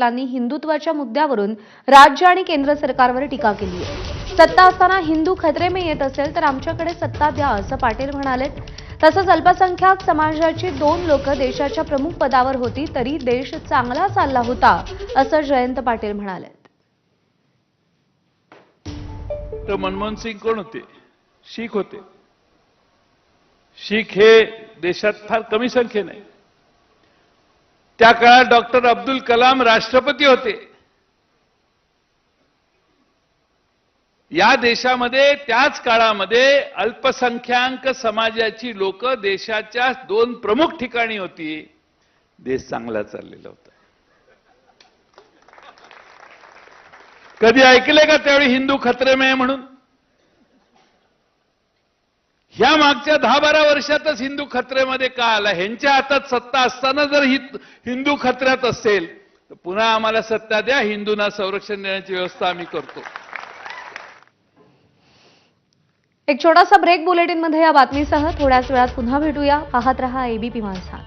पाटलांनी हिंदुत्वाच्या मुद्द्यावरून राज्य आणि केंद्र सरकारवर टीका केली आहे। सत्ता असताना हिंदू खतरे में येत असेल तर आमच्याकडे सत्ता द्या असं पाटील म्हणाले। तसंच अल्पसंख्याक समाजाची 2 लोक देशाच्या प्रमुख पदावर होती तरी देश चांगला चालला होता असं जयंत पाटील म्हणाले। तर मनमोहन सिंग कोण होते? शीख होते। शीख हे देशात फार कमी संख्येने आहे। त्या काळात डॉक्टर अब्दुल कलाम राष्ट्रपती होते। या देशामध्ये त्याच काळामध्ये अल्पसंख्याक समाजाची लोक देशाच्या 2 प्रमुख ठिकाणी होती। देश चांगला चाललेला होता। कधी ऐकले का त्यावेळी हिंदू खतरे में म्हणून? ह्या मागच्या 10-12 वर्षातच हिंदू खतरेमध्ये का आला? ह्यांच्या हातात सत्ता असताना जर हिंदू खतऱ्यात असेल तर पुन्हा आम्हाला सत्ता द्या, हिंदूंना संरक्षण देण्याची व्यवस्था आम्ही करतो। एक छोटासा ब्रेक बुलेटिनमध्ये या बातमीसह थोड्याच वेळात पुन्हा भेटूया। पाहत रहा एबीपी माझा।